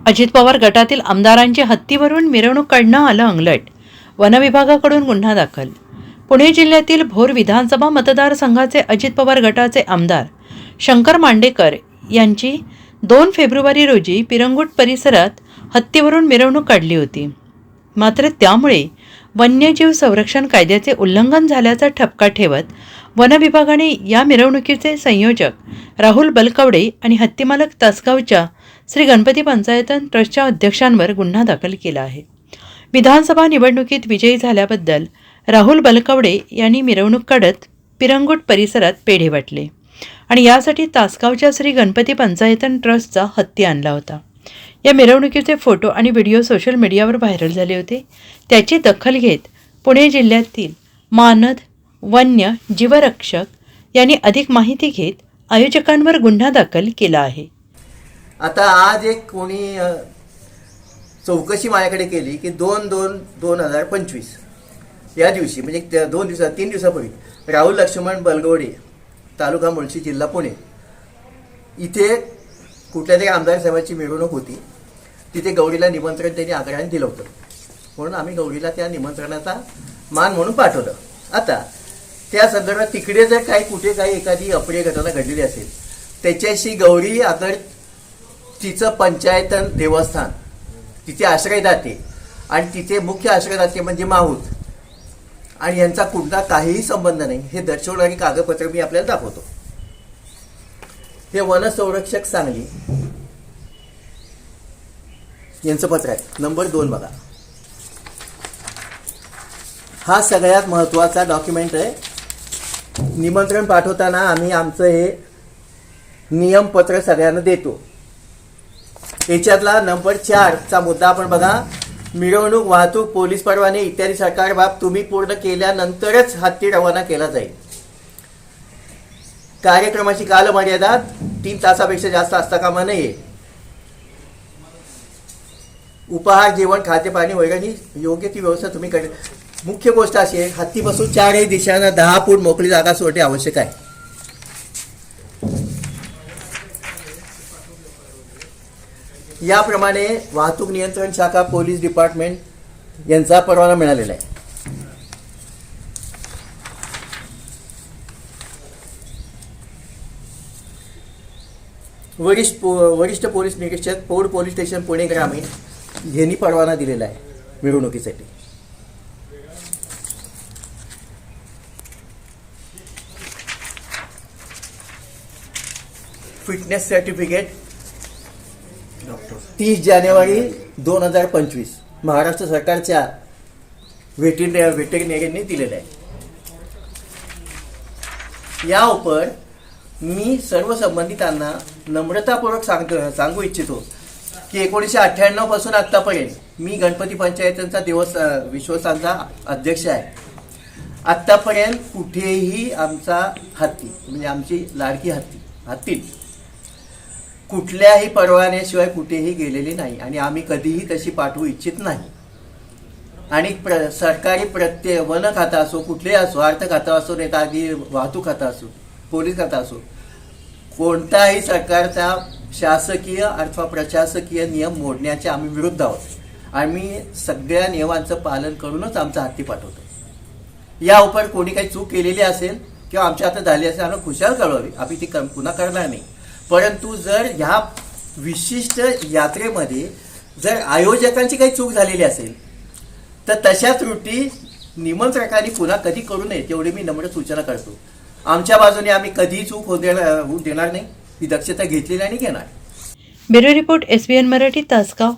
अजित पवार गटातील आमदारांची हत्तीवरून मिरवणूक काढणं आलं अंगलट. वनविभागाकडून गुन्हा दाखल. पुणे जिल्ह्यातील भोर विधानसभा मतदारसंघाचे अजित पवार गटाचे आमदार शंकर मांडेकर यांची 2 फेब्रुवारी रोजी पिरंगुट परिसरात हत्तीवरून मिरवणूक काढली होती. मात्र त्यामुळे वन्यजीव संरक्षण कायद्याचे उल्लंघन झाल्याचा ठपका ठेवत वनविभागाने या मिरवणुकीचे संयोजक राहुल बलकवडे आणि हत्तीमालक तासगावच्या श्री गणपती पंचायतन ट्रस्टच्या अध्यक्षांवर गुन्हा दाखल केला आहे. विधानसभा निवडणुकीत विजयी झाल्याबद्दल राहुल बलकवडे यांनी मिरवणूक काढत पिरंगुट परिसरात पेढे वाटले आणि यासाठी तासगावच्या श्री गणपती पंचायतन ट्रस्टचा हत्ती आणला होता. या मिरवणुकीचे फोटो आणि व्हिडिओ सोशल मीडियावर व्हायरल झाले होते. त्याची दखल घेत पुणे जिल्ह्यातील मानद वन्य जीवरक्षक यांनी अधिक माहिती घेत आयोजकांवर गुन्हा दाखल केला आहे. आता आज एक कोणी चौकशी माझ्याकडे केली की 2/2/2025 या दिवशी म्हणजे 3 दिवसापूर्वी राहुल लक्ष्मण बलगवडे तालुका मुळशी जिल्हा पुणे इथे कुठल्या तरी आमदार साहेबांची मिरवणूक होती. तिथे गौरीला निमंत्रण त्यांनी आग्रहाने दिलं होतं म्हणून आम्ही गौरीला त्या निमंत्रणाचा मान म्हणून पाठवलं. आता त्या संदर्भात तिकडे जर कुठे एखादी अप्रिय घटना घडलेली असेल त्याच्याशी गौरी आता तिचं पंचायतन देवस्थान तिचे आश्रयदाते आणि तिचे मुख्य आश्रयदाते म्हणजे माहूत आणि यांचा कुठला काहीही संबंध नाही हे दर्शवणारी कागदपत्र मी आपल्याला दाखवतो. हे वनसंरक्षक सांगली यांचं पत्र आहे. नंबर 2 बघा. हा सगळ्यात महत्त्वाचा डॉक्युमेंट आहे. निमंत्रण पाठवताना आम्ही आमचं हे नियमपत्र सगळ्यांना देतो. याच्यातला नंबर 4 चा मुद्दा आपण बघा. मिरवणूक वाहतूक पोलीस परवाने इत्यादी सरकार बाब तुम्ही पूर्ण केल्यानंतरच हत्ती रवाना केला जाईल. कार्यक्रमाची कालमर्यादा 3 तासापेक्षा जास्त असता कामा नये. उपहार जेवण खाद्यपाणी वगैरे योग्य ती व्यवस्था तुम्ही कर. मुख्य गोष्ट अशी आहे हत्तीपासून 4ही दिशांना 10 फूट मोकळी जागा सोडणे आवश्यक आहे. याप्रमाणे वाहतूक नियंत्रण शाखा पोलीस डिपार्टमेंट यांचा परवाना मिळालेला आहे. वरिष्ठ पोलीस निरीक्षक पौड पोलीस स्टेशन पुणे ग्रामीण यांनी परवाना दिलेला आहे मिरवणुकीसाठी. फिटनेस सर्टिफिकेट 30 जानेवारी 2025 महाराष्ट्र सरकारच्या व्हेटेरिनरीने दिलेलं आहे. या उपर मी सर्व संबंधितांना नम्रतापूर्वक सांगू इच्छितो की 1998 पासून आत्तापर्यंत मी गणपती पंचायतचा विश्वासांचा अध्यक्ष आहे. आत्तापर्यंत कुठेही आमचा हत्ती म्हणजे आमची लाडकी हत्ती कुठल्याही परवान्याशिवाय कुठेही गेलेली नाही आणि आम्ही कधीही तशी पाठवू इच्छित नाही. आणि सरकारी वन खाता असो कुठलेही असो अर्थ खाता असो नेताजी वाहतूक खाता असो पोलीस खाता असो कोणताही सरकारचा शासकीय अथवा प्रशासकीय नियम मोडण्याचे आम्ही विरुद्ध आहोत. आम्ही सगळ्या नियमांचं पालन करूनच आमचा हत्ती पाठवतो. या उपर कोणी काही चूक केलेली असेल किंवा आमच्या हातात झाली असेल आम्हाला खुशाल कळवावी. आम्ही ती पुन्हा करणार नाही. परंतु जर ह्या विशिष्ट यात्रेमध्ये जर आयोजकांची काही चूक झालेली असेल तर तशा त्रुटी निमंत्रकांनी पुन्हा कधी करू नये तेवढी मी नम्र सूचना करतो. आमच्या बाजूने आम्ही कधीही चूक होऊ देणार नाही. ही दक्षता घेतलेली आणि घेणार. Bureau report SBN Marathi Tasgaon.